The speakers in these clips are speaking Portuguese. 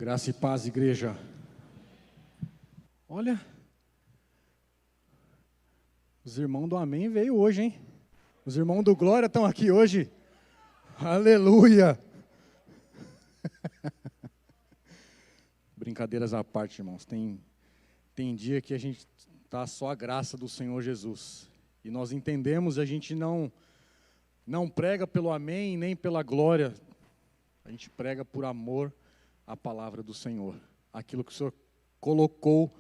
Graça e paz, igreja. Olha, os irmãos do Amém veio hoje, hein? Os irmãos do Glória estão aqui hoje. Aleluia! Brincadeiras à parte, irmãos. Tem dia que a gente está só a graça do Senhor Jesus. E nós entendemos, a gente não prega pelo Amém, nem pela glória. A gente prega por amor à palavra do Senhor. Aquilo que o Senhor colocou,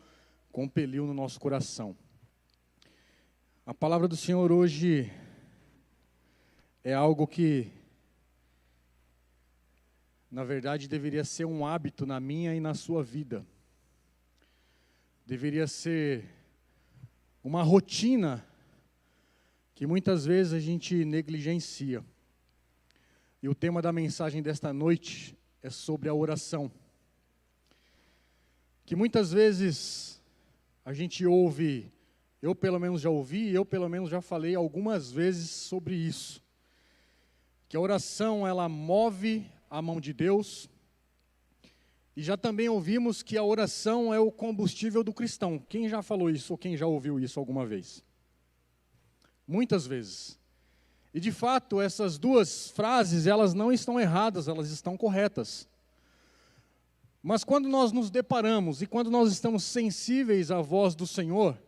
compeliu no nosso coração. A palavra do Senhor hoje é algo que, na verdade, deveria ser um hábito na minha e na sua vida. Deveria ser uma rotina que muitas vezes a gente negligencia. E o tema da mensagem desta noite é sobre a oração. Que muitas vezes a gente ouve, eu pelo menos já ouvi, eu pelo menos já falei algumas vezes sobre isso. Que a oração, ela move a mão de Deus. E já também ouvimos que a oração é o combustível do cristão. Quem já falou isso ou quem já ouviu isso alguma vez? Muitas vezes. E de fato, essas duas frases, elas não estão erradas, elas estão corretas. Mas quando nós nos deparamos e quando nós estamos sensíveis à voz do Senhor,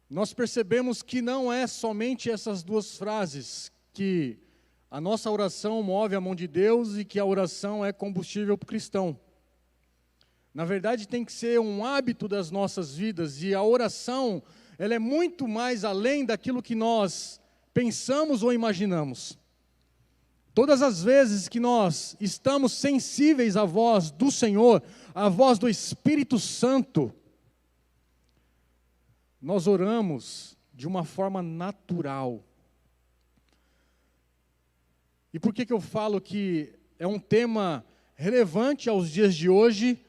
nós percebemos que não é somente essas duas frases, que a nossa oração move a mão de Deus e que a oração é combustível para o cristão. Na verdade, tem que ser um hábito das nossas vidas, e a oração, ela é muito mais além daquilo que nós pensamos ou imaginamos. Todas as vezes que nós estamos sensíveis à voz do Senhor, à voz do Espírito Santo, nós oramos de uma forma natural. E por que eu falo que é um tema relevante aos dias de hoje,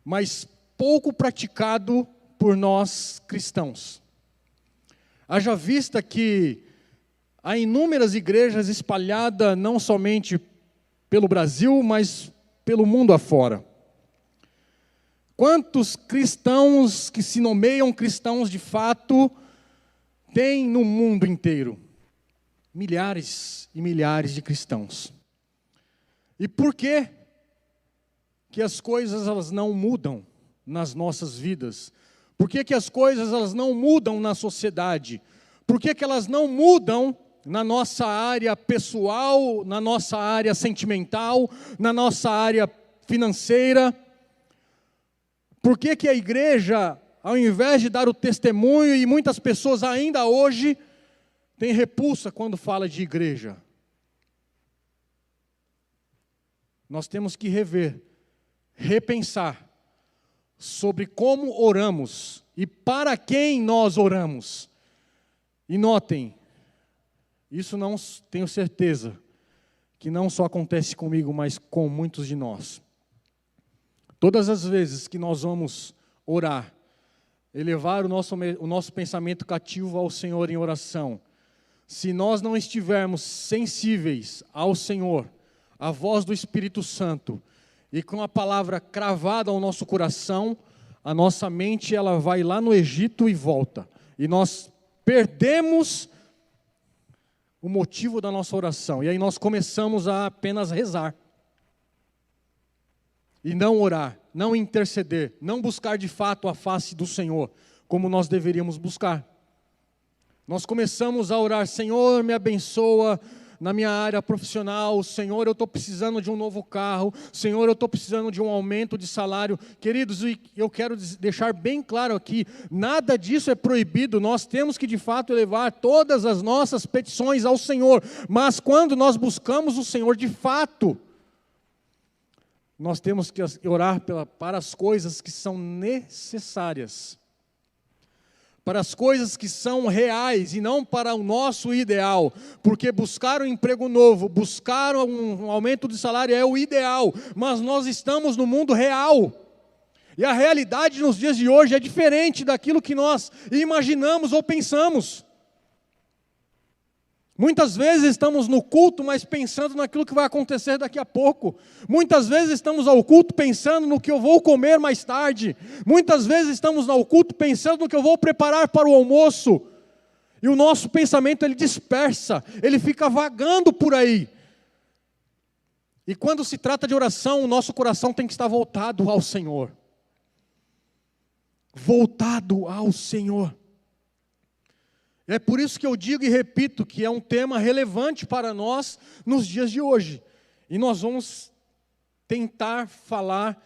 mas pouco praticado por nós cristãos? Haja vista que há inúmeras igrejas espalhadas não somente pelo Brasil, mas pelo mundo afora. Quantos cristãos que se nomeiam cristãos de fato tem no mundo inteiro? Milhares e milhares de cristãos. E por que as coisas elas não mudam nas nossas vidas? Por que as coisas elas não mudam na sociedade? Por que elas não mudam na nossa área pessoal, na nossa área sentimental, na nossa área financeira? Por que a igreja, ao invés de dar o testemunho, e muitas pessoas ainda hoje têm repulsa quando fala de igreja? Nós temos que repensar sobre como oramos e para quem nós oramos. E notem, isso não tenho certeza que não só acontece comigo, mas com muitos de nós. Todas as vezes que nós vamos orar, elevar o nosso pensamento cativo ao Senhor em oração, se nós não estivermos sensíveis ao Senhor, à voz do Espírito Santo, e com a palavra cravada ao nosso coração, a nossa mente ela vai lá no Egito e volta. E nós perdemos o motivo da nossa oração. E aí nós começamos a apenas rezar. E não orar, não interceder, não buscar de fato a face do Senhor, como nós deveríamos buscar. Nós começamos a orar: Senhor, me abençoa na minha área profissional. Senhor, eu estou precisando de um novo carro. Senhor, eu estou precisando de um aumento de salário. Queridos, eu quero deixar bem claro aqui, nada disso é proibido. Nós temos que de fato elevar todas as nossas petições ao Senhor. Mas quando nós buscamos o Senhor de fato, nós temos que orar para as coisas que são necessárias, para as coisas que são reais e não para o nosso ideal, porque buscar um emprego novo, buscar um aumento de salário é o ideal, mas nós estamos no mundo real, e a realidade nos dias de hoje é diferente daquilo que nós imaginamos ou pensamos. Muitas vezes estamos no culto, mas pensando naquilo que vai acontecer daqui a pouco. Muitas vezes estamos ao culto pensando no que eu vou comer mais tarde. Muitas vezes estamos ao culto pensando no que eu vou preparar para o almoço. E o nosso pensamento, ele dispersa, ele fica vagando por aí. E quando se trata de oração, o nosso coração tem que estar voltado ao Senhor. Voltado ao Senhor. É por isso que eu digo e repito que é um tema relevante para nós nos dias de hoje. E nós vamos tentar falar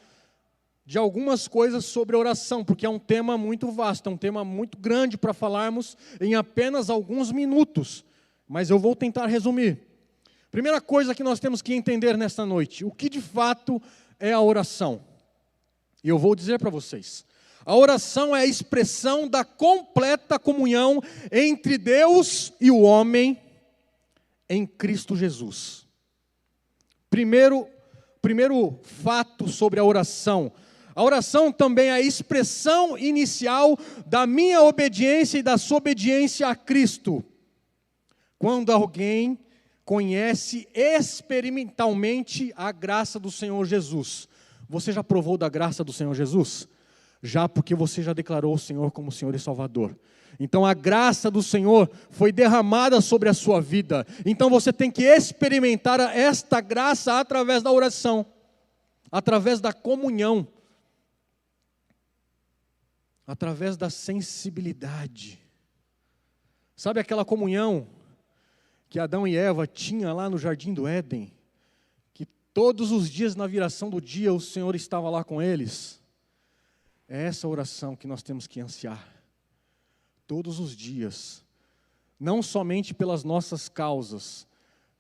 de algumas coisas sobre oração, porque é um tema muito vasto, é um tema muito grande para falarmos em apenas alguns minutos. Mas eu vou tentar resumir. Primeira coisa que nós temos que entender nesta noite, o que de fato é a oração? E eu vou dizer para vocês. A oração é a expressão da completa comunhão entre Deus e o homem em Cristo Jesus. Primeiro fato sobre a oração. A oração também é a expressão inicial da minha obediência e da sua obediência a Cristo. Quando alguém conhece experimentalmente a graça do Senhor Jesus. Você já provou da graça do Senhor Jesus? Já, porque você já declarou o Senhor como Senhor e Salvador. Então a graça do Senhor foi derramada sobre a sua vida. Então você tem que experimentar esta graça através da oração, através da comunhão, através da sensibilidade. Sabe aquela comunhão que Adão e Eva tinham lá no Jardim do Éden? Que todos os dias na viração do dia o Senhor estava lá com eles. É essa oração que nós temos que ansiar. Todos os dias. Não somente pelas nossas causas,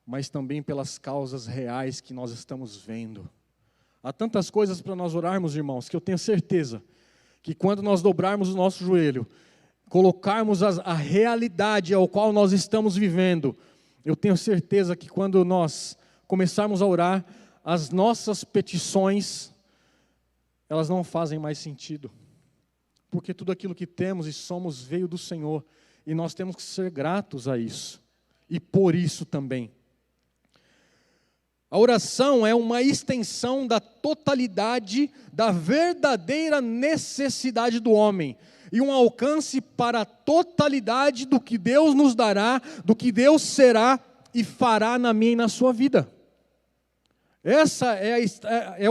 mas também pelas causas reais que nós estamos vendo. Há tantas coisas para nós orarmos, irmãos, que eu tenho certeza que quando nós dobrarmos o nosso joelho, colocarmos a realidade ao qual nós estamos vivendo, eu tenho certeza que quando nós começarmos a orar, as nossas petições, elas não fazem mais sentido. Porque tudo aquilo que temos e somos veio do Senhor. E nós temos que ser gratos a isso. E por isso também. A oração é uma extensão da totalidade da verdadeira necessidade do homem. E um alcance para a totalidade do que Deus nos dará, do que Deus será e fará na minha e na sua vida. Essa é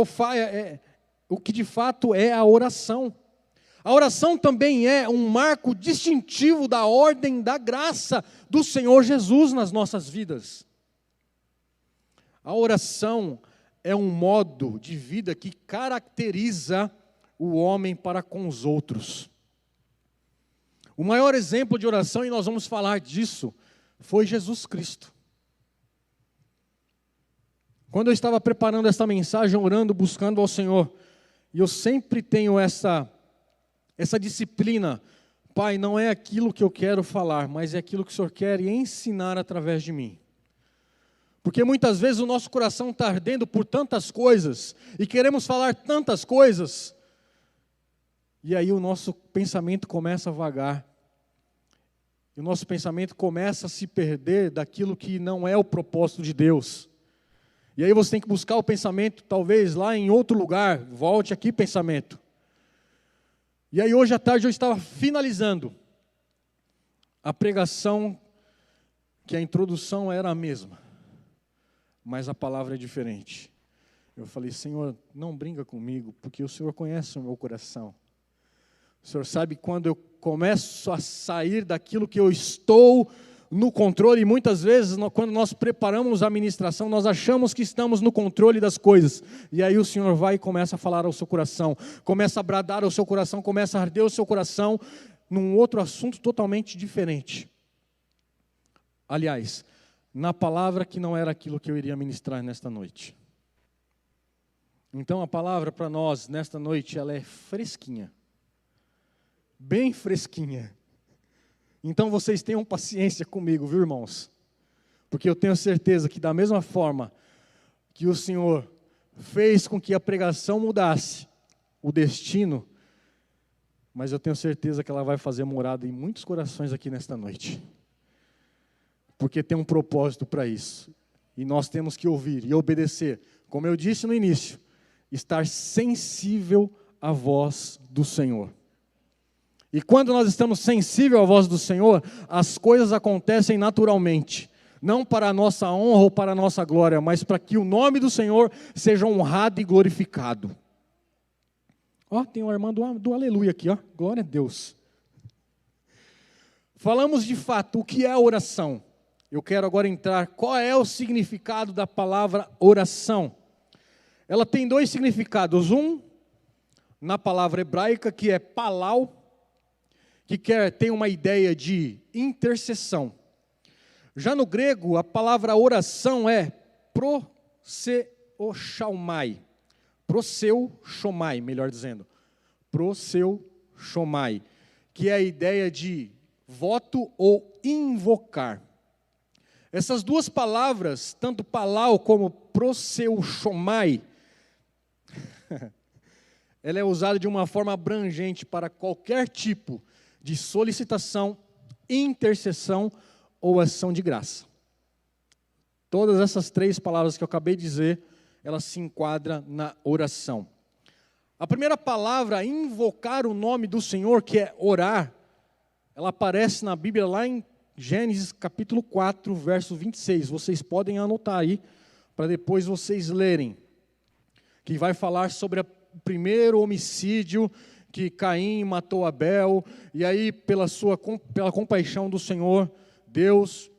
o que de fato é a oração. A oração também é um marco distintivo da ordem da graça do Senhor Jesus nas nossas vidas. A oração é um modo de vida que caracteriza o homem para com os outros. O maior exemplo de oração, e nós vamos falar disso, foi Jesus Cristo. Quando eu estava preparando esta mensagem, orando, buscando ao Senhor, e eu sempre tenho essa disciplina, Pai, não é aquilo que eu quero falar, mas é aquilo que o Senhor quer ensinar através de mim. Porque muitas vezes o nosso coração está ardendo por tantas coisas, e queremos falar tantas coisas, e aí o nosso pensamento começa a vagar. E o nosso pensamento começa a se perder daquilo que não é o propósito de Deus. E aí você tem que buscar o pensamento, talvez lá em outro lugar. Volte aqui, pensamento. E aí hoje à tarde eu estava finalizando a pregação, que a introdução era a mesma, mas a palavra é diferente. Eu falei, Senhor, não brinca comigo, porque o Senhor conhece o meu coração. O Senhor sabe quando eu começo a sair daquilo que eu estou no controle, e muitas vezes, quando nós preparamos a ministração, nós achamos que estamos no controle das coisas, e aí o Senhor vai e começa a falar ao seu coração, começa a bradar ao seu coração, começa a arder o seu coração, num outro assunto totalmente diferente. Aliás, na palavra que não era aquilo que eu iria ministrar nesta noite. Então a palavra para nós, nesta noite, ela é fresquinha. Bem fresquinha. Então vocês tenham paciência comigo, viu, irmãos? Porque eu tenho certeza que da mesma forma que o Senhor fez com que a pregação mudasse o destino, mas eu tenho certeza que ela vai fazer morada em muitos corações aqui nesta noite. porque tem um propósito para isso. E nós temos que ouvir e obedecer. Como eu disse no início, estar sensível à voz do Senhor. E quando nós estamos sensíveis à voz do Senhor, as coisas acontecem naturalmente. Não para a nossa honra ou para a nossa glória, mas para que o nome do Senhor seja honrado e glorificado. Ó, tem uma irmã do aleluia aqui, ó. Glória a Deus. Falamos de fato o que é a oração. Eu quero agora entrar, qual é o significado da palavra oração? Ela tem dois significados. Um, na palavra hebraica, que é palau, que tem uma ideia de intercessão. Já no grego, a palavra oração é proseuchomai. Proseuchomai, melhor dizendo. Proseuchomai, que é a ideia de voto ou invocar. Essas duas palavras, tanto palau como proseuchomai, ela é usada de uma forma abrangente para qualquer tipo de solicitação, intercessão ou ação de graça. Todas essas três palavras que eu acabei de dizer, elas se enquadram na oração. A primeira palavra, invocar o nome do Senhor, que é orar, ela aparece na Bíblia lá em Gênesis capítulo 4, verso 26. Vocês podem anotar aí, para depois vocês lerem. Que vai falar sobre o primeiro homicídio, que Caim matou Abel, e aí pela compaixão do Senhor, Deus,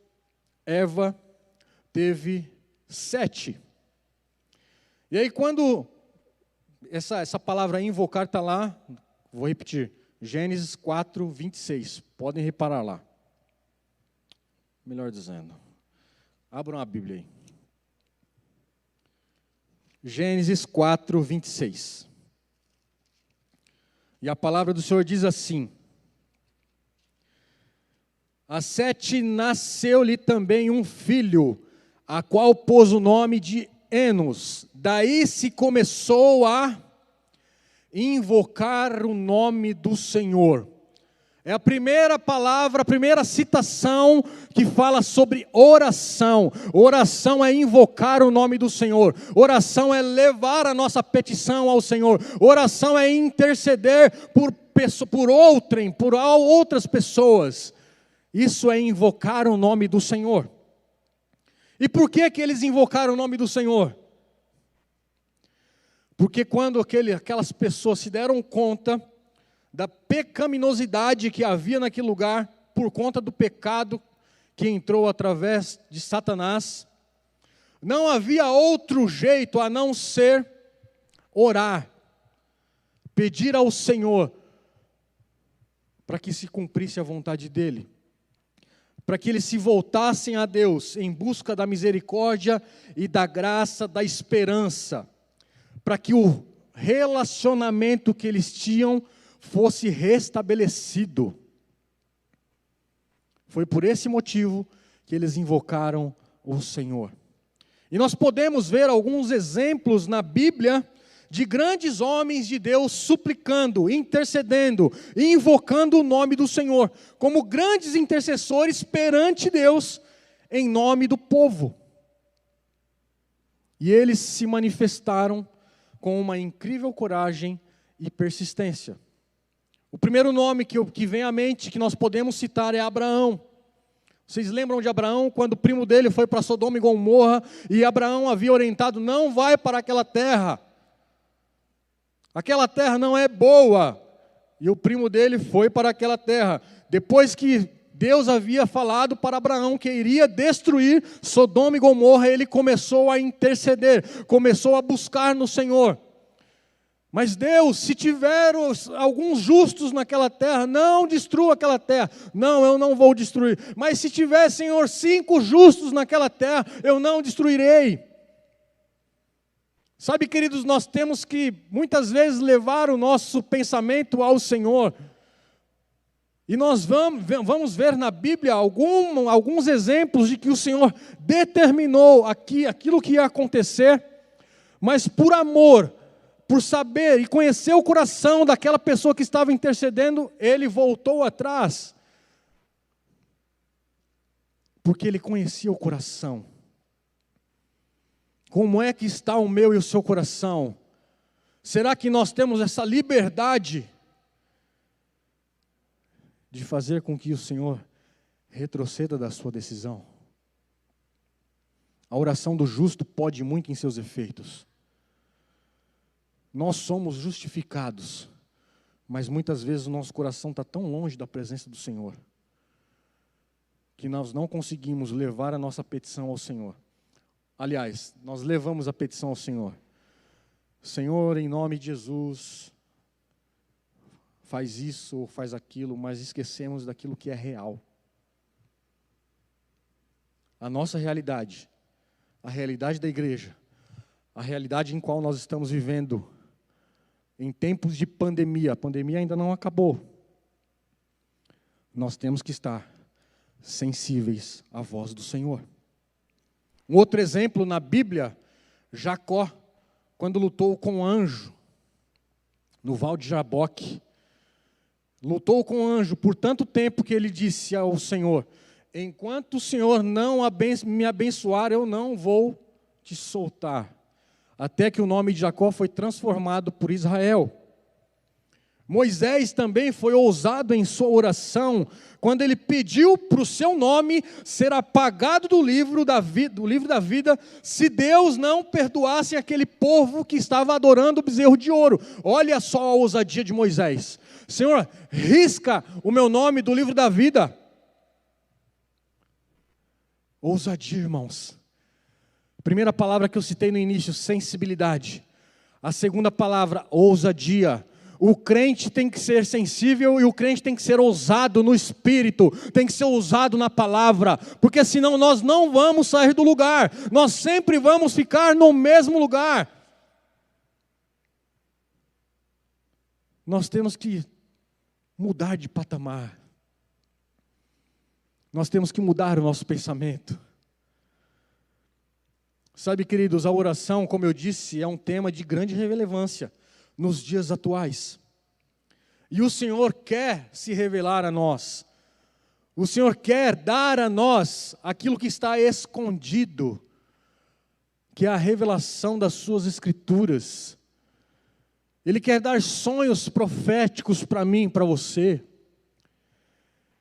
Eva, teve Sete. E aí quando essa palavra invocar está lá, vou repetir, Gênesis 4, 26. Podem reparar lá. Melhor dizendo. Abram a Bíblia aí. Gênesis 4, 26. E a palavra do Senhor diz assim: a Sete nasceu-lhe também um filho, a qual pôs o nome de Enos. Daí se começou a invocar o nome do Senhor. É a primeira palavra, a primeira citação que fala sobre oração. Oração é invocar o nome do Senhor. Oração é levar a nossa petição ao Senhor. Oração é interceder por outrem, por outras pessoas. Isso é invocar o nome do Senhor. E por que eles invocaram o nome do Senhor? Porque quando aquelas pessoas se deram conta da pecaminosidade que havia naquele lugar, por conta do pecado que entrou através de Satanás, não havia outro jeito a não ser orar, pedir ao Senhor, para que se cumprisse a vontade dEle, para que eles se voltassem a Deus, em busca da misericórdia e da graça, da esperança, para que o relacionamento que eles tinham fosse restabelecido. Foi por esse motivo que eles invocaram o Senhor. E nós podemos ver alguns exemplos na Bíblia de grandes homens de Deus suplicando, intercedendo, invocando o nome do Senhor, como grandes intercessores perante Deus, em nome do povo. E eles se manifestaram com uma incrível coragem e persistência. O primeiro nome que vem à mente, que nós podemos citar, é Abraão. Vocês lembram de Abraão, quando o primo dele foi para Sodoma e Gomorra, e Abraão havia orientado, não vai para aquela terra não é boa, e o primo dele foi para aquela terra, depois que Deus havia falado para Abraão que iria destruir Sodoma e Gomorra, ele começou a interceder, começou a buscar no Senhor. Mas Deus, se tiver alguns justos naquela terra, não destrua aquela terra. Não, eu não vou destruir. Mas se tiver, Senhor, 5 justos naquela terra, eu não destruirei. Sabe, queridos, nós temos que muitas vezes levar o nosso pensamento ao Senhor. E nós vamos ver na Bíblia alguns exemplos de que o Senhor determinou aquilo que ia acontecer, mas por amor, por saber e conhecer o coração daquela pessoa que estava intercedendo, ele voltou atrás. porque ele conhecia o coração. Como é que está o meu e o seu coração? Será que nós temos essa liberdade de fazer com que o Senhor retroceda da sua decisão? A oração do justo pode muito em seus efeitos. Nós somos justificados, mas muitas vezes o nosso coração está tão longe da presença do Senhor, que nós não conseguimos levar a nossa petição ao Senhor. Aliás, nós levamos a petição ao Senhor. Senhor, em nome de Jesus, faz isso ou faz aquilo, mas esquecemos daquilo que é real. A nossa realidade, a realidade da igreja, a realidade em qual nós estamos vivendo, em tempos de pandemia, a pandemia ainda não acabou. Nós temos que estar sensíveis à voz do Senhor. Um outro exemplo na Bíblia, Jacó, quando lutou com o anjo, no Val de Jaboque, lutou com o anjo por tanto tempo que ele disse ao Senhor: enquanto o Senhor não me abençoar, eu não vou te soltar. Até que o nome de Jacó foi transformado por Israel. Moisés também foi ousado em sua oração, quando ele pediu para o seu nome ser apagado do livro da vida, se Deus não perdoasse aquele povo que estava adorando o bezerro de ouro. Olha só a ousadia de Moisés: Senhor, risca o meu nome do livro da vida. Ousadia, irmãos. Primeira palavra que eu citei no início, sensibilidade. A segunda palavra, ousadia. O crente tem que ser sensível e o crente tem que ser ousado no espírito, tem que ser ousado na palavra, porque senão nós não vamos sair do lugar, nós sempre vamos ficar no mesmo lugar. Nós temos que mudar de patamar, nós temos que mudar o nosso pensamento. Sabe, queridos, a oração, como eu disse, é um tema de grande relevância nos dias atuais. E o Senhor quer se revelar a nós. O Senhor quer dar a nós aquilo que está escondido, que é a revelação das suas Escrituras. Ele quer dar sonhos proféticos para mim, para você.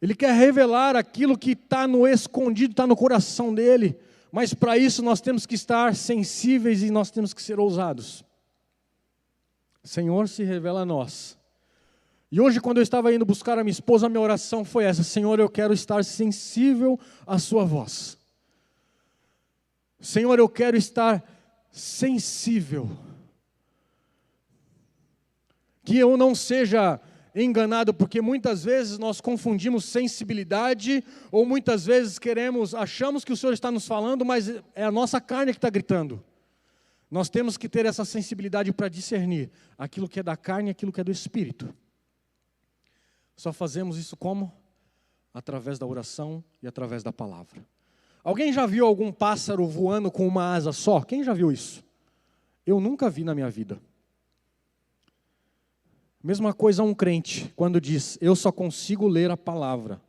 Ele quer revelar aquilo que está no escondido, está no coração dele. Mas para isso nós temos que estar sensíveis e nós temos que ser ousados. Senhor, se revela a nós. E hoje, quando eu estava indo buscar a minha esposa, a minha oração foi essa: Senhor, eu quero estar sensível à sua voz. Senhor, eu quero estar sensível. Que eu não seja enganado, porque muitas vezes nós confundimos sensibilidade, ou muitas vezes achamos que o Senhor está nos falando, mas é a nossa carne que está gritando. Nós temos que ter essa sensibilidade para discernir aquilo que é da carne e aquilo que é do Espírito. Só fazemos isso como? Através da oração e através da palavra. Alguém já viu algum pássaro voando com uma asa só? Quem já viu isso? Eu nunca vi na minha vida. Mesma coisa um crente, quando diz: eu só consigo ler a palavra.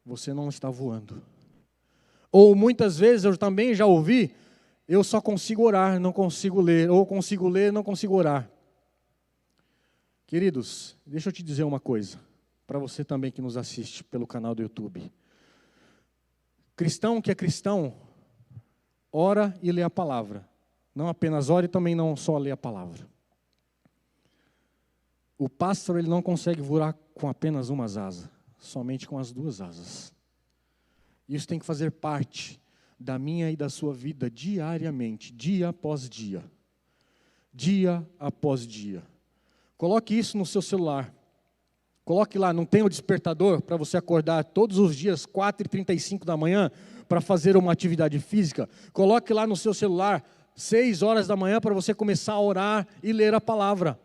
Você não está voando. Ou muitas vezes eu também já ouvi: eu só consigo orar, não consigo ler. Ou consigo ler, não consigo orar. Queridos, deixa eu te dizer uma coisa, para você também que nos assiste pelo canal do YouTube. Cristão que é cristão, ora e lê a palavra. Não apenas ora e também não só lê a palavra. O pássaro, ele não consegue voar com apenas uma asa, somente com as duas asas. Isso tem que fazer parte da minha e da sua vida diariamente, dia após dia. Dia após dia. Coloque isso no seu celular. Coloque lá, não tem o despertador para você acordar todos os dias, 4h35 da manhã, para fazer uma atividade física? Coloque lá no seu celular, 6 horas da manhã, para você começar a orar e ler a palavra.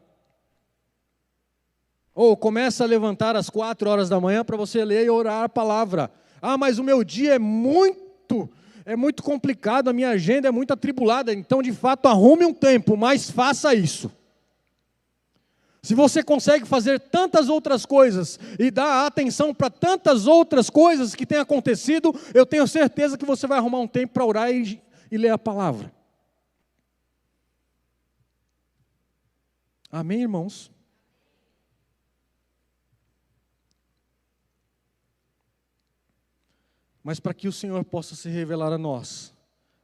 Ou começa a levantar às 4 horas da manhã para você ler e orar a palavra. Ah, mas o meu dia é muito complicado, a minha agenda é muito atribulada. Então, de fato, arrume um tempo, mas faça isso. Se você consegue fazer tantas outras coisas e dar atenção para tantas outras coisas que têm acontecido, eu tenho certeza que você vai arrumar um tempo para orar e ler a palavra. Amém, irmãos? Mas para que o Senhor possa se revelar a nós,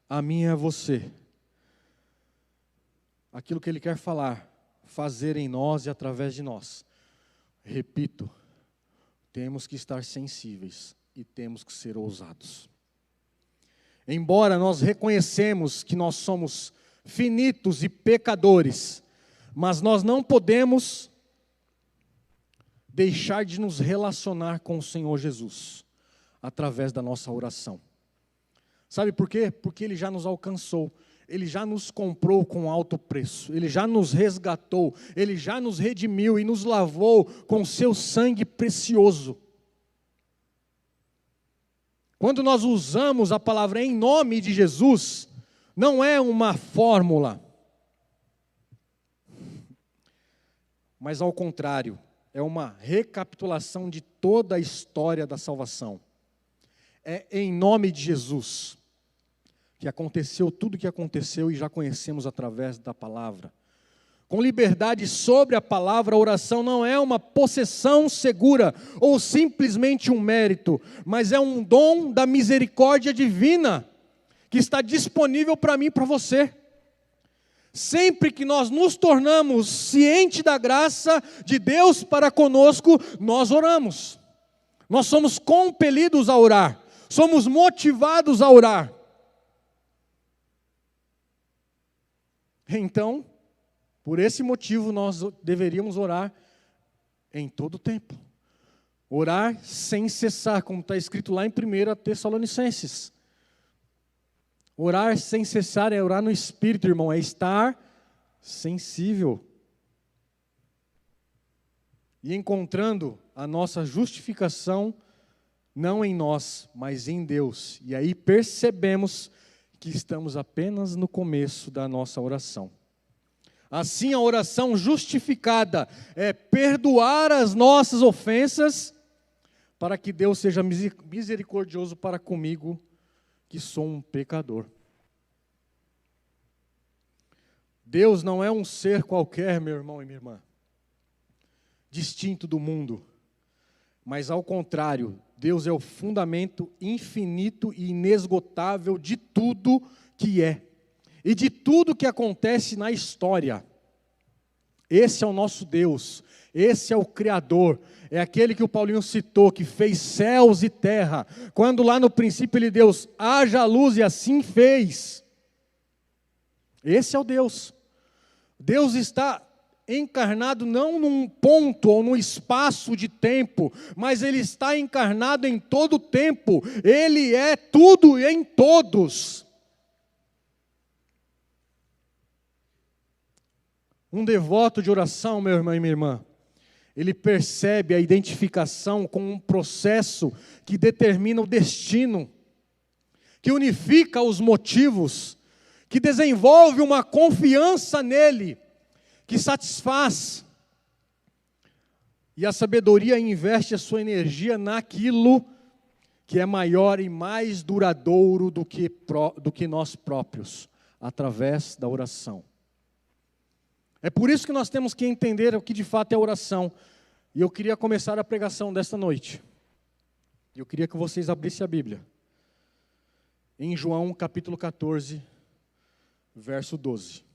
a mim e a você, aquilo que Ele quer falar, fazer em nós e através de nós. Repito, temos que estar sensíveis e temos que ser ousados. Embora nós reconhecemos que nós somos finitos e pecadores, mas nós não podemos deixar de nos relacionar com o Senhor Jesus através da nossa oração. Sabe por quê? Porque Ele já nos alcançou. Ele já nos comprou com alto preço, Ele já nos resgatou, Ele já nos redimiu e nos lavou com seu sangue precioso. Quando nós usamos a palavra em nome de Jesus, não é uma fórmula, mas ao contrário, é uma recapitulação de toda a história da salvação. É em nome de Jesus que aconteceu tudo o que aconteceu e já conhecemos através da palavra. Com liberdade sobre a palavra, a oração não é uma possessão segura ou simplesmente um mérito, mas é um dom da misericórdia divina que está disponível para mim e para você. Sempre que nós nos tornamos cientes da graça de Deus para conosco, nós oramos. Nós somos compelidos a orar, somos motivados a orar. Então, por esse motivo, nós deveríamos orar em todo o tempo. Orar sem cessar, como está escrito lá em 1 Tessalonicenses. Orar sem cessar é orar no Espírito, irmão, é estar sensível. E encontrando a nossa justificação, não em nós, mas em Deus. E aí percebemos que estamos apenas no começo da nossa oração. Assim, a oração justificada é perdoar as nossas ofensas, para que Deus seja misericordioso para comigo, que sou um pecador. Deus não é um ser qualquer, meu irmão e minha irmã, distinto do mundo, mas ao contrário, Deus é o fundamento infinito e inesgotável de tudo que é, e de tudo que acontece na história. Esse é o nosso Deus, esse é o Criador, é aquele que o Paulinho citou, que fez céus e terra, quando lá no princípio ele Deus, haja luz e assim fez. Esse é o Deus. Deus está encarnado não num ponto ou num espaço de tempo, mas Ele está encarnado em todo o tempo. Ele é tudo e em todos. Um devoto de oração, meu irmão e minha irmã, ele percebe a identificação com um processo que determina o destino, que unifica os motivos, que desenvolve uma confiança nele, que satisfaz, e a sabedoria investe a sua energia naquilo que é maior e mais duradouro do que nós próprios, através da oração. É por isso que nós temos que entender o que de fato é oração, e eu queria começar a pregação desta noite. Eu queria que vocês abrissem a Bíblia, em João capítulo 14, verso 12.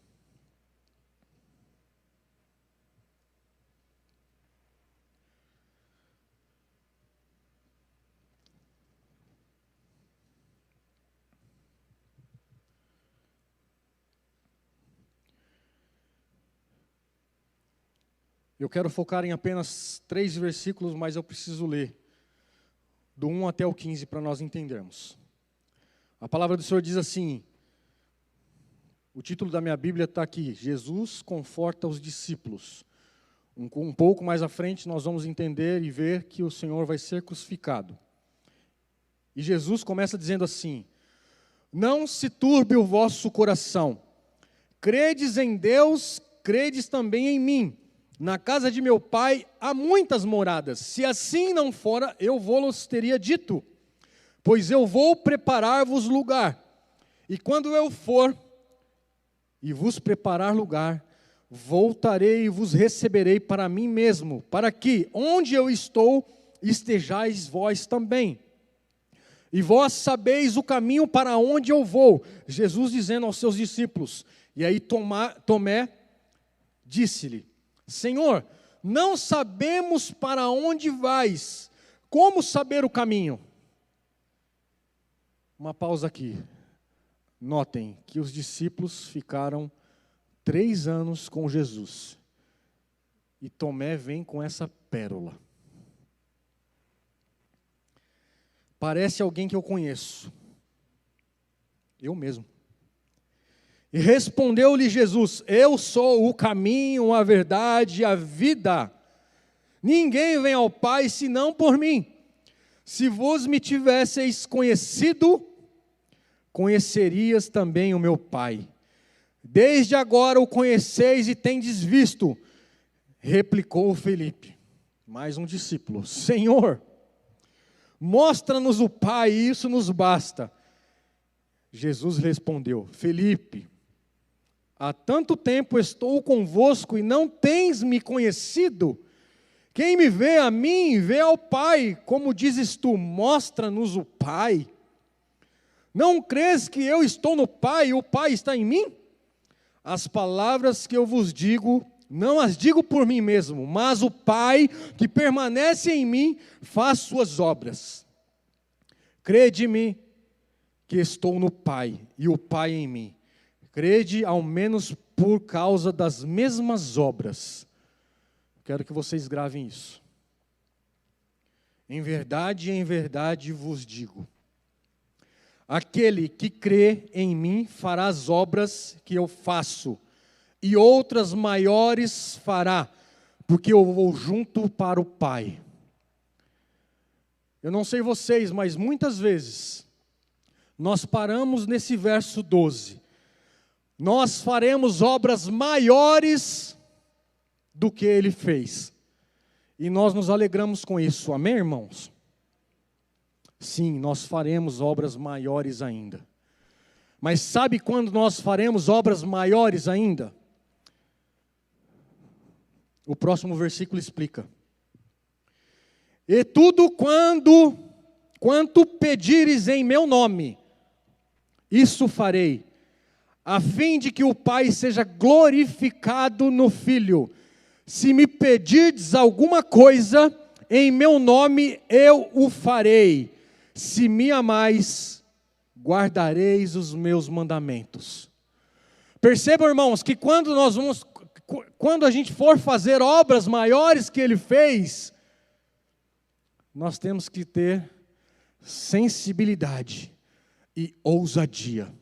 Eu quero focar em apenas 3 versículos, mas eu preciso ler do 1 até o 15 para nós entendermos. A palavra do Senhor diz assim, o título da minha Bíblia está aqui, Jesus conforta os discípulos. Um pouco mais à frente nós vamos entender e ver que o Senhor vai ser crucificado. E Jesus começa dizendo assim, não se turbe o vosso coração, credes em Deus, credes também em mim. Na casa de meu pai há muitas moradas. Se assim não fora, eu vou-los teria dito. Pois eu vou preparar-vos lugar. E quando eu for e vos preparar lugar, voltarei e vos receberei para mim mesmo, para que, onde eu estou, estejais vós também. E vós sabeis o caminho para onde eu vou. Jesus dizendo aos seus discípulos. E aí Tomé disse-lhe: Senhor, não sabemos para onde vais. Como saber o caminho? Uma pausa aqui. Notem que os discípulos ficaram 3 anos com Jesus. E Tomé vem com essa pérola. Parece alguém que eu conheço. Eu mesmo. E respondeu-lhe Jesus: Eu sou o caminho, a verdade e a vida. Ninguém vem ao Pai senão por mim. Se vos me tivesseis conhecido, conhecerias também o meu Pai. Desde agora o conheceis e tendes visto. Replicou Felipe, mais um discípulo: Senhor, mostra-nos o Pai, e isso nos basta. Jesus respondeu: Felipe, há tanto tempo estou convosco e não tens me conhecido? Quem me vê a mim, vê ao Pai. Como dizes tu, mostra-nos o Pai. Não crês que eu estou no Pai e o Pai está em mim? As palavras que eu vos digo, não as digo por mim mesmo, mas o Pai que permanece em mim faz suas obras. Crede-me que estou no Pai e o Pai em mim. Crede ao menos por causa das mesmas obras. Quero que vocês gravem isso. Em verdade vos digo: aquele que crê em mim fará as obras que eu faço, e outras maiores fará, porque eu vou junto para o Pai. Eu não sei vocês, mas muitas vezes nós paramos nesse verso 12. Nós faremos obras maiores do que Ele fez. E nós nos alegramos com isso, amém, irmãos? Sim, nós faremos obras maiores ainda. Mas sabe quando nós faremos obras maiores ainda? O próximo versículo explica. E tudo quanto pedires em meu nome, isso farei, a fim de que o Pai seja glorificado no Filho. Se me pedirdes alguma coisa em meu nome, eu o farei. Se me amais, guardareis os meus mandamentos. Percebam, irmãos, que quando a gente for fazer obras maiores que Ele fez, nós temos que ter sensibilidade e ousadia.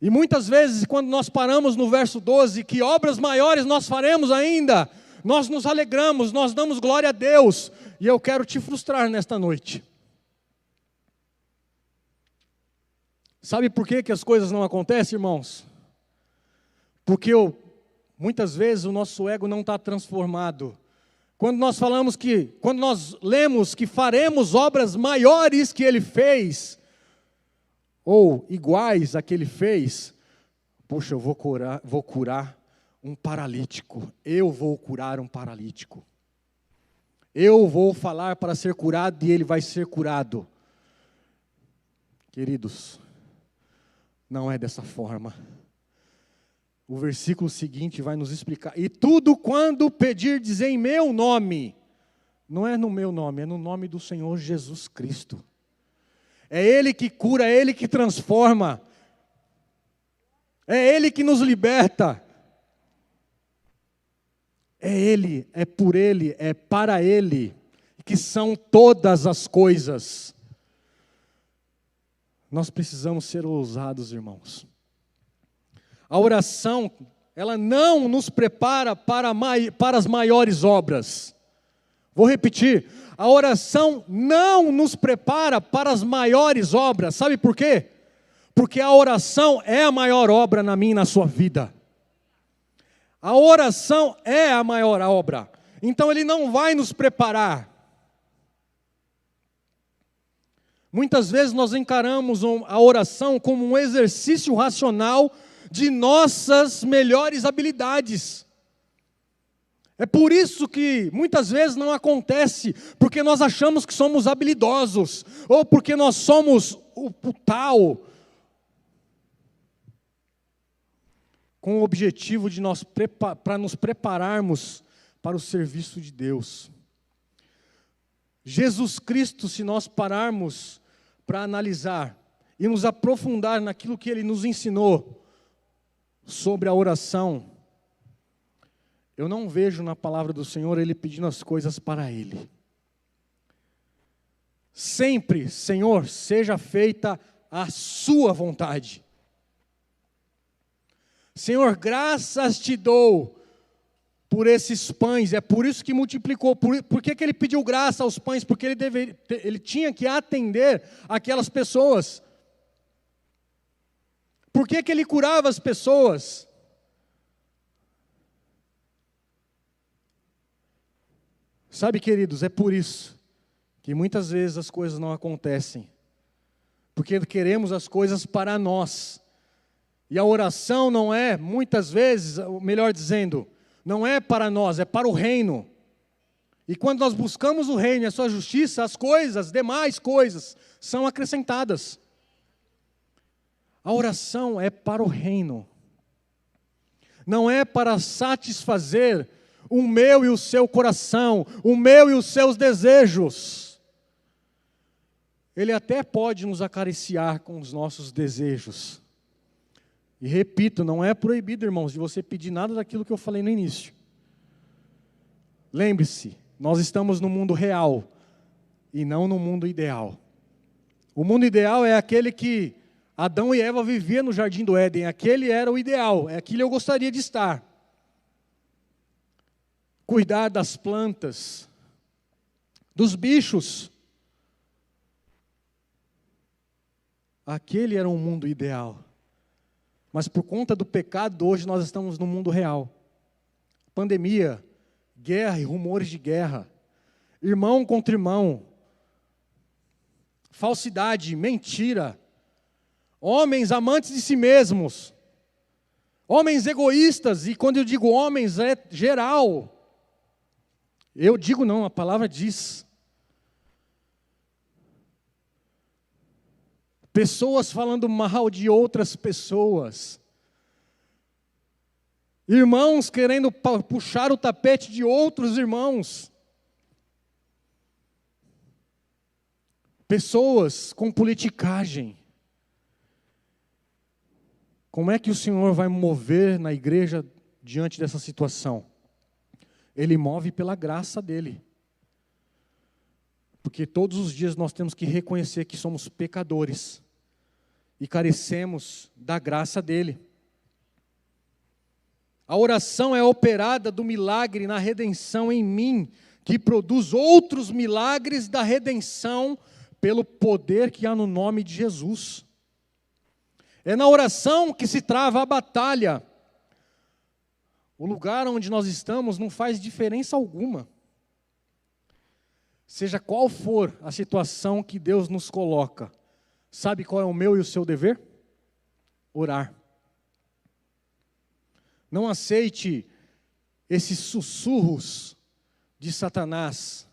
E muitas vezes, quando nós paramos no verso 12, que obras maiores nós faremos ainda, nós nos alegramos, nós damos glória a Deus, e eu quero te frustrar nesta noite. Sabe por que as coisas não acontecem, irmãos? Porque muitas vezes o nosso ego não está transformado. Quando nós lemos que faremos obras maiores que Ele fez, ou iguais a que Ele fez, poxa, eu vou curar um paralítico, eu vou curar um paralítico, eu vou falar para ser curado e ele vai ser curado. Queridos, não é dessa forma. O versículo seguinte vai nos explicar: e tudo quando pedirdes em meu nome, não é no meu nome, é no nome do Senhor Jesus Cristo. É Ele que cura, é Ele que transforma, é Ele que nos liberta. É Ele, é por Ele, é para Ele que são todas as coisas. Nós precisamos ser ousados, irmãos. A oração, ela não nos prepara para as maiores obras. Vou repetir, a oração não nos prepara para as maiores obras. Sabe por quê? Porque a oração é a maior obra na minha e na sua vida. A oração é a maior obra. Então Ele não vai nos preparar. Muitas vezes nós encaramos a oração como um exercício racional de nossas melhores habilidades. É por isso que muitas vezes não acontece, porque nós achamos que somos habilidosos, ou porque nós somos o tal, com o objetivo de para nos prepararmos para o serviço de Deus. Jesus Cristo, se nós pararmos para analisar e nos aprofundar naquilo que Ele nos ensinou sobre a oração, eu não vejo na palavra do Senhor Ele pedindo as coisas para Ele. Sempre, Senhor, seja feita a sua vontade. Senhor, graças te dou por esses pães, é por isso que multiplicou. Por que Ele pediu graça aos pães? Porque ele tinha que atender aquelas pessoas. Por que Ele curava as pessoas? Sabe, queridos, é por isso que muitas vezes as coisas não acontecem. Porque queremos as coisas para nós. E a oração não é, muitas vezes, melhor dizendo, não é para nós, é para o reino. E quando nós buscamos o reino e a sua justiça, as demais coisas, são acrescentadas. A oração é para o reino. Não é para satisfazer o meu e o seu coração, o meu e os seus desejos. Ele até pode nos acariciar com os nossos desejos. E repito, não é proibido, irmãos, de você pedir nada daquilo que eu falei no início. Lembre-se, nós estamos no mundo real e não no mundo ideal. O mundo ideal é aquele que Adão e Eva viviam no jardim do Éden. Aquele era o ideal, é aquilo que eu gostaria de estar. Cuidar das plantas, dos bichos. Aquele era um mundo ideal. Mas por conta do pecado, hoje nós estamos no mundo real. Pandemia, guerra e rumores de guerra. Irmão contra irmão. Falsidade, mentira. Homens amantes de si mesmos. Homens egoístas, e quando eu digo homens, é geral. Eu digo não, a palavra diz. Pessoas falando mal de outras pessoas. Irmãos querendo puxar o tapete de outros irmãos. Pessoas com politicagem. Como é que o Senhor vai mover na igreja diante dessa situação? Ele move pela graça dele. Porque todos os dias nós temos que reconhecer que somos pecadores e carecemos da graça dele. A oração é operada do milagre na redenção em mim, que produz outros milagres da redenção pelo poder que há no nome de Jesus. É na oração que se trava a batalha. O lugar onde nós estamos não faz diferença alguma. Seja qual for a situação que Deus nos coloca, sabe qual é o meu e o seu dever? Orar. Não aceite esses sussurros de Satanás,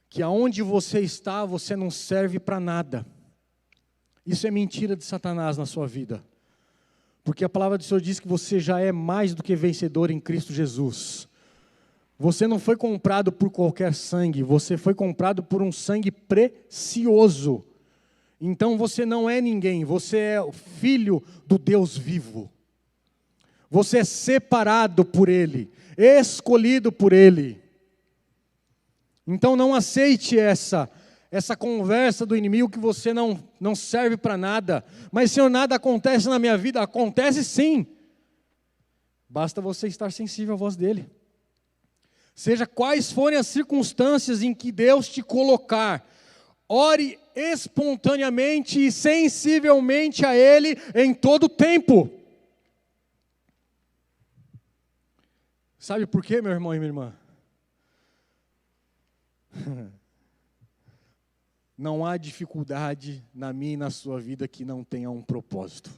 que aonde você está, você não serve para nada. Isso é mentira de Satanás na sua vida. Porque a palavra do Senhor diz que você já é mais do que vencedor em Cristo Jesus. Você não foi comprado por qualquer sangue, você foi comprado por um sangue precioso. Então você não é ninguém, você é o filho do Deus vivo. Você é separado por Ele, escolhido por Ele. Então não aceite essa conversa do inimigo que você não serve para nada. Mas, Senhor, nada acontece na minha vida. Acontece sim. Basta você estar sensível à voz dEle. Seja quais forem as circunstâncias em que Deus te colocar, ore espontaneamente e sensivelmente a Ele em todo o tempo. Sabe por quê, meu irmão e minha irmã? Não há dificuldade na minha e na sua vida que não tenha um propósito.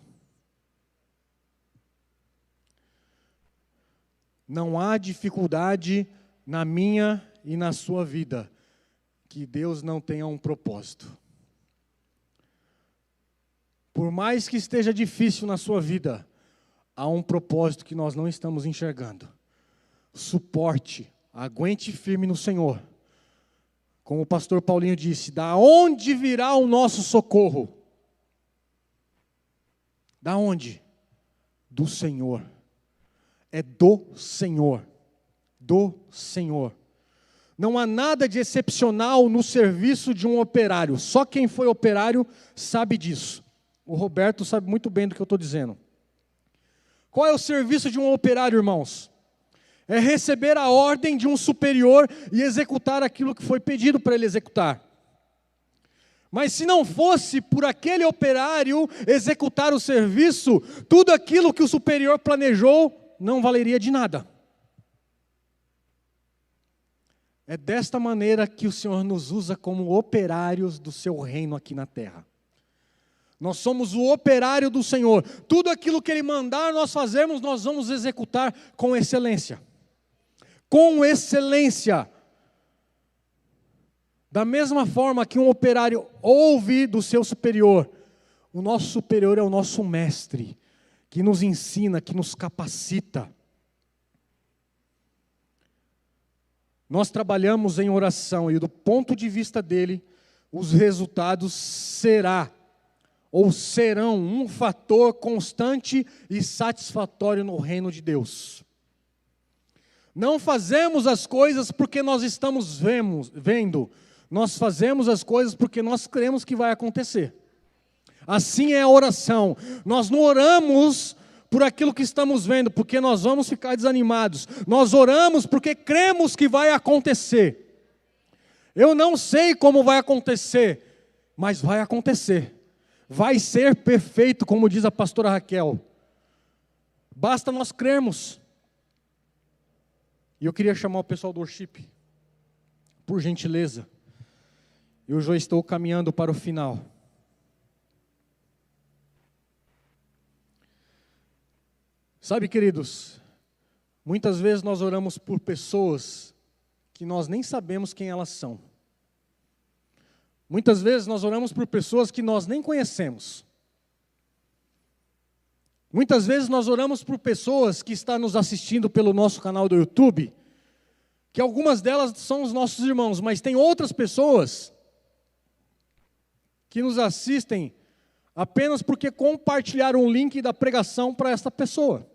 Não há dificuldade na minha e na sua vida que Deus não tenha um propósito. Por mais que esteja difícil na sua vida, há um propósito que nós não estamos enxergando. Suporte, aguente firme no Senhor. Como o pastor Paulinho disse, da onde virá o nosso socorro? Da onde? Do Senhor. É do Senhor. Do Senhor. Não há nada de excepcional no serviço de um operário. Só quem foi operário sabe disso. O Roberto sabe muito bem do que eu estou dizendo. Qual é o serviço de um operário, irmãos? É receber a ordem de um superior e executar aquilo que foi pedido para ele executar. Mas se não fosse por aquele operário executar o serviço, tudo aquilo que o superior planejou não valeria de nada. É desta maneira que o Senhor nos usa como operários do seu reino aqui na terra. Nós somos o operário do Senhor. Tudo aquilo que Ele mandar nós fazermos, nós vamos executar com excelência. Com excelência. Da mesma forma que um operário ouve do seu superior, o nosso superior é o nosso mestre, que nos ensina, que nos capacita. Nós trabalhamos em oração e do ponto de vista dele, os resultados serão um fator constante e satisfatório no reino de Deus. Não fazemos as coisas porque nós estamos vendo, nós fazemos as coisas porque nós cremos que vai acontecer. Assim é a oração. Nós não oramos por aquilo que estamos vendo, porque nós vamos ficar desanimados. Nós oramos porque cremos que vai acontecer. Eu não sei como vai acontecer, mas vai acontecer. Vai ser perfeito, como diz a pastora Raquel. Basta nós crermos. E eu queria chamar o pessoal do worship, por gentileza. Eu já estou caminhando para o final. Sabe, queridos, muitas vezes nós oramos por pessoas que nós nem sabemos quem elas são. Muitas vezes nós oramos por pessoas que nós nem conhecemos. Muitas vezes nós oramos por pessoas que estão nos assistindo pelo nosso canal do YouTube, que algumas delas são os nossos irmãos, mas tem outras pessoas que nos assistem apenas porque compartilharam o link da pregação para essa pessoa.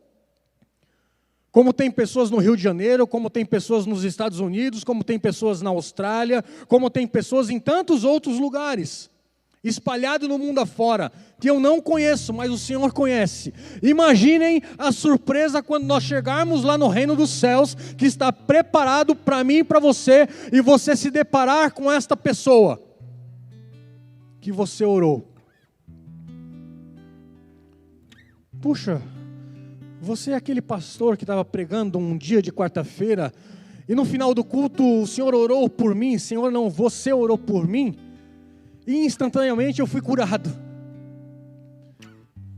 Como tem pessoas no Rio de Janeiro, como tem pessoas nos Estados Unidos, como tem pessoas na Austrália, como tem pessoas em tantos outros lugares, espalhado no mundo afora, que eu não conheço, mas o Senhor conhece. Imaginem a surpresa quando nós chegarmos lá no reino dos céus, que está preparado para mim e para você, e você se deparar com esta pessoa que você orou. Puxa, você é aquele pastor que estava pregando um dia de quarta-feira, e no final do culto o Senhor orou por mim, Senhor não, você orou por mim, e instantaneamente eu fui curado.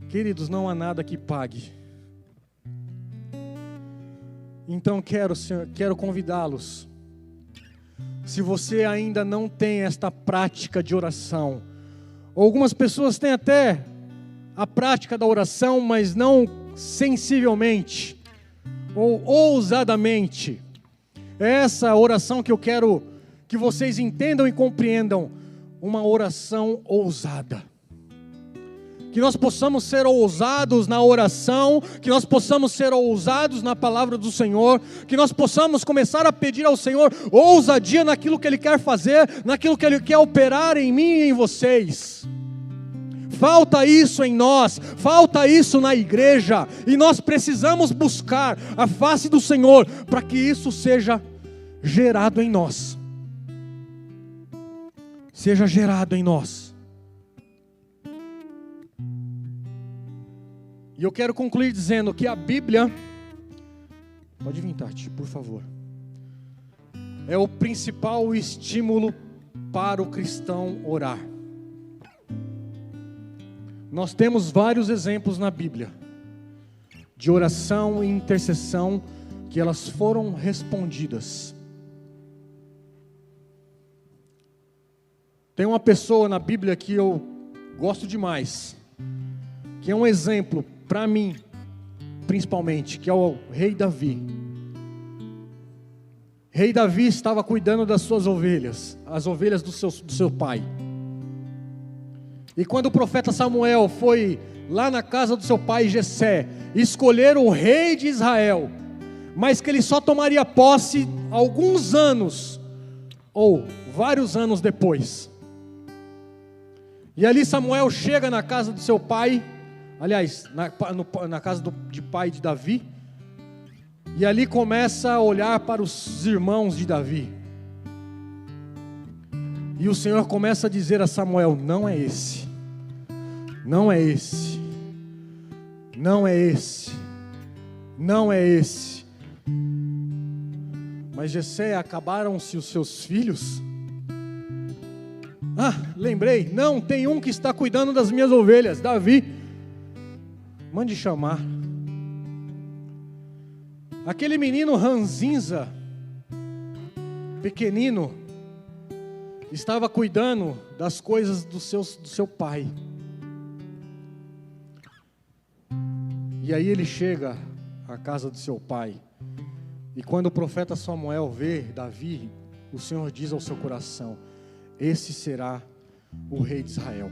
Queridos, não há nada que pague. Então quero convidá-los. Se você ainda não tem esta prática de oração, algumas pessoas têm até a prática da oração, mas não sensivelmente ou ousadamente. É essa oração que eu quero que vocês entendam e compreendam, uma oração ousada. Que nós possamos ser ousados na oração, que nós possamos ser ousados na palavra do Senhor, que nós possamos começar a pedir ao Senhor ousadia naquilo que Ele quer fazer, naquilo que Ele quer operar em mim e em vocês. Falta isso em nós, falta isso na igreja, e nós precisamos buscar a face do Senhor, para que isso seja gerado em nós. Seja gerado em nós. E eu quero concluir dizendo que a Bíblia Pode vir, Tati, por favor. É o principal estímulo para o cristão orar. Nós temos vários exemplos na Bíblia de oração e intercessão que elas foram respondidas. Tem uma pessoa na Bíblia que eu gosto demais, que é um exemplo para mim, principalmente, que é o rei Davi. Rei Davi estava cuidando das suas ovelhas, as ovelhas do seu pai. E quando o profeta Samuel foi lá na casa do seu pai Jessé, escolher o rei de Israel, mas que ele só tomaria posse alguns anos, ou vários anos depois. E ali Samuel chega na casa do seu pai, aliás, na casa de pai de Davi, e ali começa a olhar para os irmãos de Davi. E o Senhor começa a dizer a Samuel: não é esse, não é esse, não é esse, não é esse. Mas Jessé, acabaram-se os seus filhos? Ah, lembrei, não, tem um que está cuidando das minhas ovelhas, Davi. Mande chamar. Aquele menino ranzinza, pequenino, estava cuidando das coisas do seu pai. E aí ele chega à casa do seu pai. E quando o profeta Samuel vê Davi, o Senhor diz ao seu coração: esse será o rei de Israel.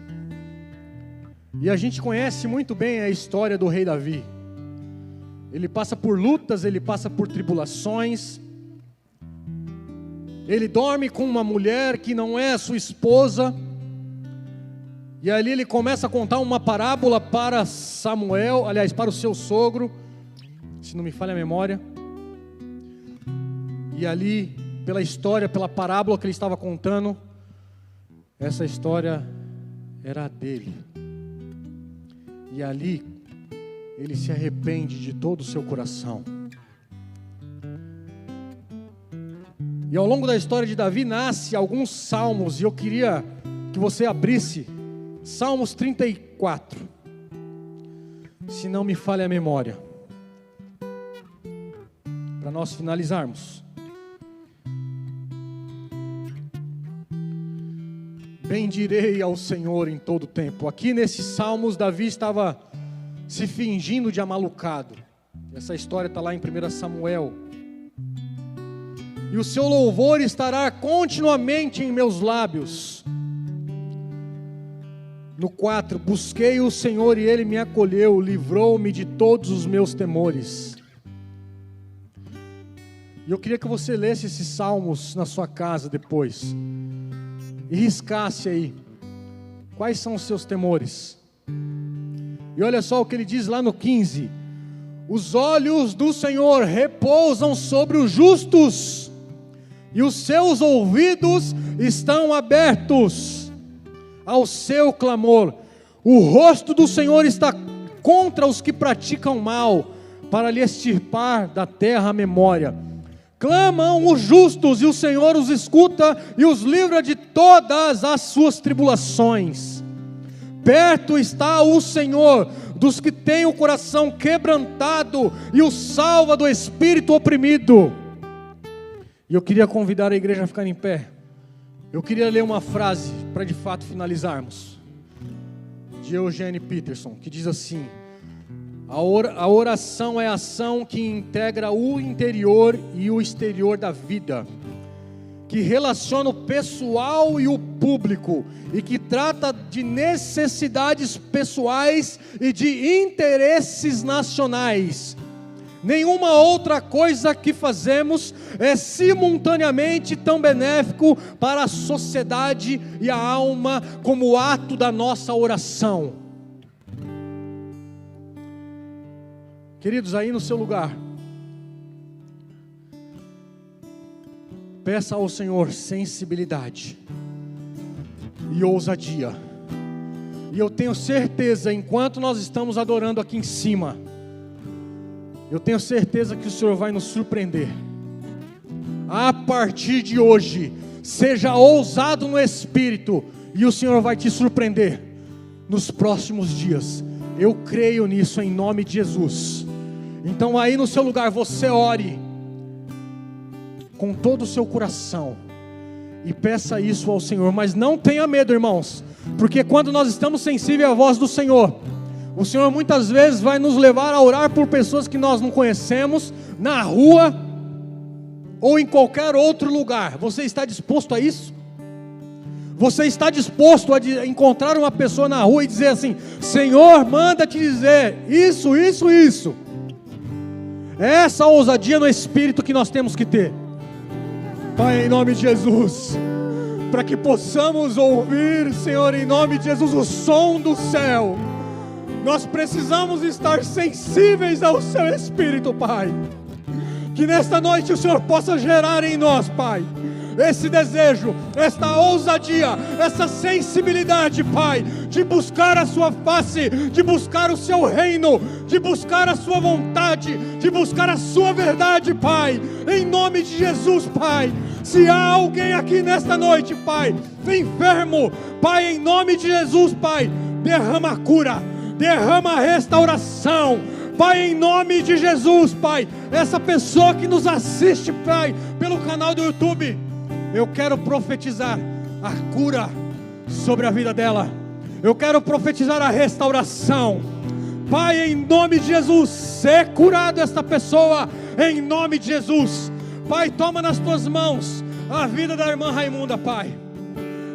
E a gente conhece muito bem a história do rei Davi. Ele passa por lutas, ele passa por tribulações. Ele dorme com uma mulher que não é sua esposa. E ali ele começa a contar uma parábola para Samuel, aliás, para o seu sogro, se não me falha a memória. E ali, pela história, pela parábola que ele estava contando, essa história era dele. E ali ele se arrepende de todo o seu coração. E ao longo da história de Davi nasce alguns salmos, e eu queria que você abrisse Salmos 34, se não me falha a memória, para nós finalizarmos. Bendirei ao Senhor em todo tempo. Aqui nesses salmos Davi estava se fingindo de amalucado. Essa história está lá em 1 Samuel. E o seu louvor estará continuamente em meus lábios. No 4, busquei o Senhor e Ele me acolheu, livrou-me de todos os meus temores. E eu queria que você lesse esses salmos na sua casa depois, e riscasse aí, quais são os seus temores. E olha só o que ele diz lá no 15: os olhos do Senhor repousam sobre os justos, e os seus ouvidos estão abertos ao seu clamor. O rosto do Senhor está contra os que praticam mal, para lhe extirpar da terra a memória. Clamam os justos, e o Senhor os escuta e os livra de todas as suas tribulações. Perto está o Senhor dos que têm o coração quebrantado, e os salva do espírito oprimido. E eu queria convidar a igreja a ficar em pé. Eu queria ler uma frase para de fato finalizarmos, de Eugene Peterson, que diz assim: a oração é a ação que integra o interior e o exterior da vida, que relaciona o pessoal e o público, e que trata de necessidades pessoais e de interesses nacionais. Nenhuma outra coisa que fazemos é simultaneamente tão benéfico para a sociedade e a alma como o ato da nossa oração. Queridos, aí no seu lugar, peça ao Senhor sensibilidade e ousadia. E eu tenho certeza, enquanto nós estamos adorando aqui em cima, Eu tenho certeza que o Senhor vai nos surpreender. A partir de hoje, seja ousado no Espírito, e o Senhor vai te surpreender nos próximos dias. Eu creio nisso em nome de Jesus. Então aí no seu lugar, você ore com todo o seu coração e peça isso ao Senhor. Mas não tenha medo, irmãos, porque quando nós estamos sensíveis à voz do Senhor, o Senhor muitas vezes vai nos levar a orar por pessoas que nós não conhecemos, na rua ou em qualquer outro lugar. Você está disposto a isso? Você está disposto a encontrar uma pessoa na rua e dizer assim: Senhor, manda te dizer isso, isso, isso? É essa ousadia no Espírito que nós temos que ter. Pai, em nome de Jesus, para que possamos ouvir, Senhor, em nome de Jesus, o som do céu, nós precisamos estar sensíveis ao Seu Espírito, Pai. Que nesta noite o Senhor possa gerar em nós, Pai, esse desejo, esta ousadia, essa sensibilidade, Pai, de buscar a Sua face, de buscar o Seu reino, de buscar a Sua vontade, de buscar a Sua verdade, Pai, em nome de Jesus, Pai. Se há alguém aqui nesta noite, Pai, enfermo, Pai, em nome de Jesus, Pai, derrama a cura, derrama a restauração, Pai, em nome de Jesus, Pai. Essa pessoa que nos assiste, Pai, pelo canal do YouTube, eu quero profetizar a cura sobre a vida dela. Eu quero profetizar a restauração. Pai, em nome de Jesus, ser curado esta pessoa, em nome de Jesus. Pai, toma nas tuas mãos a vida da irmã Raimunda, Pai.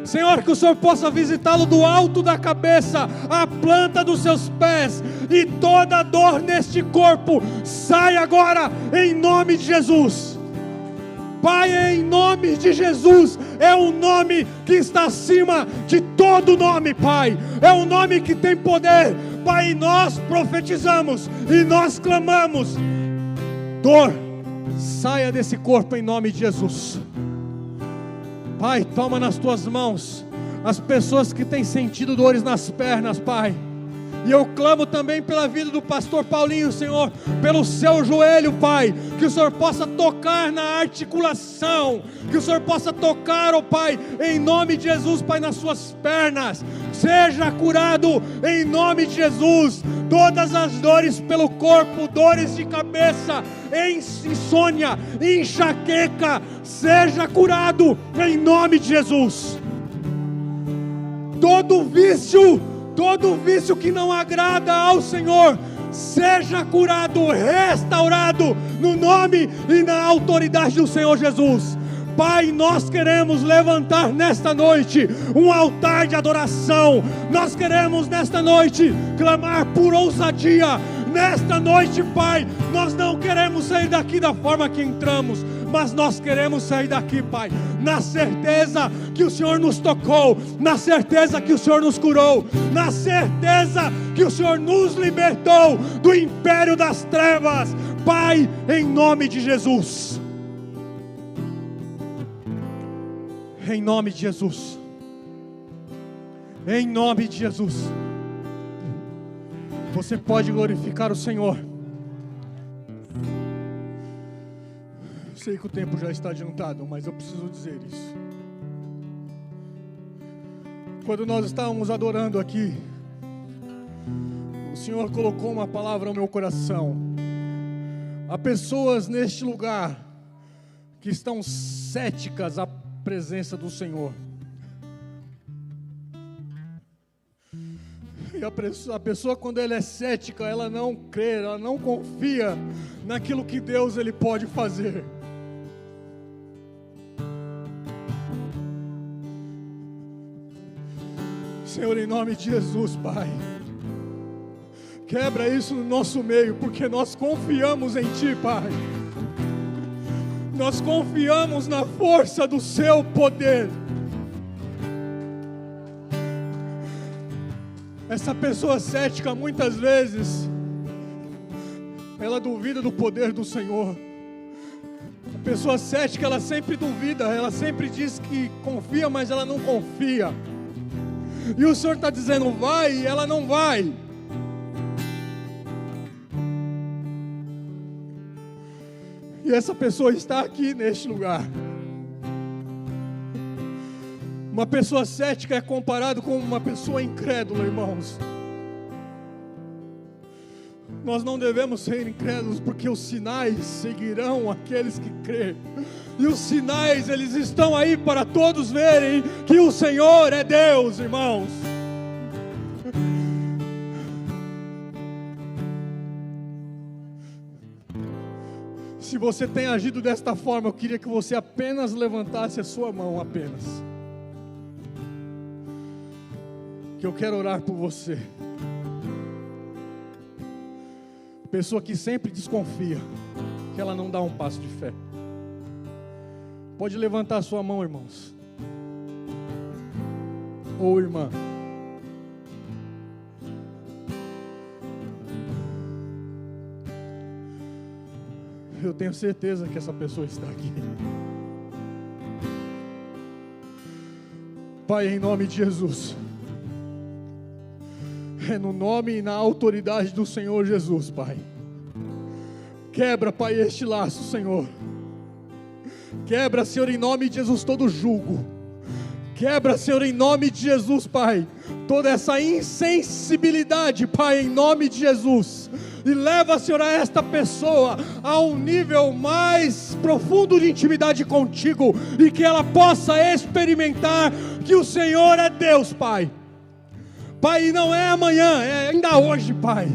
Senhor, que o Senhor possa visitá-lo do alto da cabeça à planta dos seus pés, e toda dor neste corpo sai agora, em nome de Jesus. Pai, em nome de Jesus, é um nome que está acima de todo nome, Pai, é um nome que tem poder, Pai, e nós profetizamos, e nós clamamos: dor, saia desse corpo em nome de Jesus. Pai, toma nas tuas mãos as pessoas que têm sentido dores nas pernas, Pai. E eu clamo também pela vida do pastor Paulinho, Senhor, pelo seu joelho, Pai, que o Senhor possa tocar na articulação, que o Senhor possa tocar, ó Pai, em nome de Jesus, Pai, nas suas pernas. Seja curado em nome de Jesus. Todas as dores pelo corpo, dores de cabeça, insônia, enxaqueca, seja curado em nome de Jesus. Todo vício que não agrada ao Senhor, seja curado, restaurado, no nome e na autoridade do Senhor Jesus. Pai, nós queremos levantar nesta noite um altar de adoração. Nós queremos nesta noite clamar por ousadia. Nesta noite, Pai, nós não queremos sair daqui da forma que entramos, mas nós queremos sair daqui, Pai, na certeza que o Senhor nos tocou, na certeza que o Senhor nos curou, na certeza que o Senhor nos libertou do império das trevas. Pai, em nome de Jesus, em nome de Jesus, em nome de Jesus, você pode glorificar o Senhor. Sei que o tempo já está adiantado, mas eu preciso dizer isso. Quando nós estávamos adorando aqui, o Senhor colocou uma palavra no meu coração. Há pessoas neste lugar que estão céticas à presença do Senhor. E a pessoa, quando ela é cética, ela não crê, ela não confia naquilo que Deus ele pode fazer. Senhor, em nome de Jesus, Pai, quebra isso no nosso meio, porque nós confiamos em Ti, Pai. Nós confiamos na força do Seu poder. Essa pessoa cética, muitas vezes, ela duvida do poder do Senhor. A pessoa cética, ela sempre duvida, ela sempre diz que confia, mas ela não confia. E o Senhor está dizendo, vai, e ela não vai. E essa pessoa está aqui neste lugar. Uma pessoa cética é comparado com uma pessoa incrédula, irmãos. Nós não devemos ser incrédulos, porque os sinais seguirão aqueles que crêem. E os sinais, eles estão aí para todos verem que o Senhor é Deus, irmãos. Se você tem agido desta forma, eu queria que você apenas levantasse a sua mão, apenas. Que eu quero orar por você. Pessoa que sempre desconfia, que ela não dá um passo de fé. Pode levantar a sua mão, irmãos. Ou irmã. Eu tenho certeza que essa pessoa está aqui. Pai, em nome de Jesus. É no nome e na autoridade do Senhor Jesus, Pai. Quebra, Pai, este laço, Senhor. Quebra, Senhor, em nome de Jesus, todo jugo. Quebra, Senhor, em nome de Jesus, Pai, toda essa insensibilidade, Pai, em nome de Jesus. E leva, Senhor, a esta pessoa a um nível mais profundo de intimidade contigo. E que ela possa experimentar que o Senhor é Deus, Pai. Pai, e não é amanhã, é ainda hoje, Pai.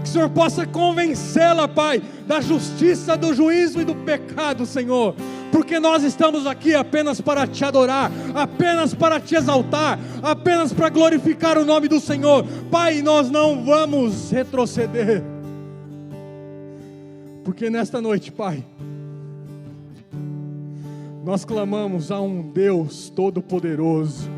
Que o Senhor possa convencê-la, Pai, da justiça, do juízo e do pecado, Senhor. Porque nós estamos aqui apenas para te adorar, apenas para te exaltar, apenas para glorificar o nome do Senhor. Pai, nós não vamos retroceder. Porque nesta noite, Pai, nós clamamos a um Deus Todo-Poderoso.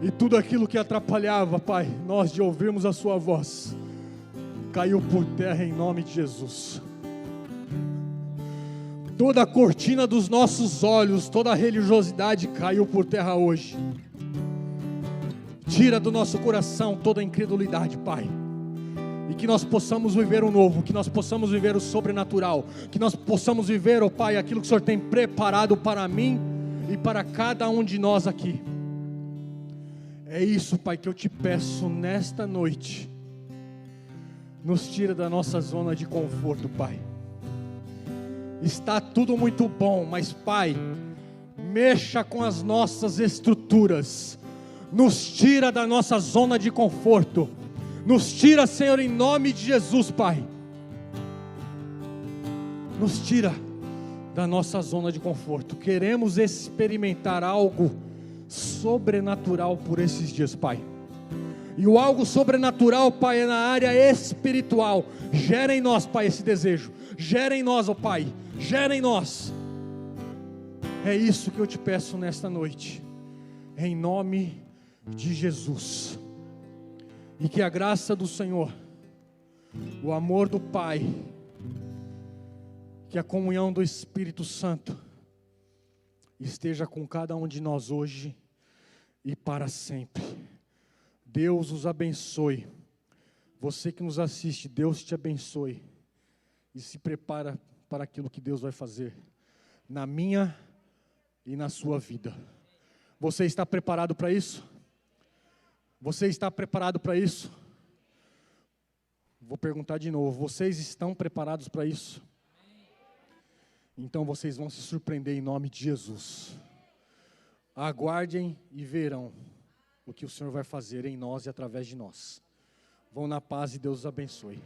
E tudo aquilo que atrapalhava, Pai, nós de ouvirmos a sua voz, caiu por terra em nome de Jesus. Toda a cortina dos nossos olhos, toda a religiosidade caiu por terra hoje. Tira do nosso coração toda a incredulidade, Pai. E que nós possamos viver o novo, que nós possamos viver o sobrenatural, que nós possamos viver, ó Pai, aquilo que o Senhor tem preparado para mim e para cada um de nós aqui. É isso, Pai, que eu te peço nesta noite. Nos tira da nossa zona de conforto, Pai. Está tudo muito bom, mas, Pai, mexa com as nossas estruturas. Nos tira da nossa zona de conforto. Nos tira, Senhor, em nome de Jesus, Pai. Nos tira da nossa zona de conforto. Queremos experimentar algo sobrenatural por esses dias, Pai. E o algo sobrenatural, Pai, é na área espiritual. Gera em nós, Pai, esse desejo. Gera em nós, ó Pai. Gera em nós. É isso que eu te peço nesta noite. Em nome de Jesus. E que a graça do Senhor, o amor do Pai, que a comunhão do Espírito Santo esteja com cada um de nós hoje e para sempre. Deus os abençoe. Você que nos assiste, Deus te abençoe. E se prepara para aquilo que Deus vai fazer na minha e na sua vida. Você está preparado para isso? Você está preparado para isso? Vou perguntar de novo. Vocês estão preparados para isso? Então vocês vão se surpreender em nome de Jesus. Aguardem e verão o que o Senhor vai fazer em nós e através de nós. Vão na paz e Deus os abençoe.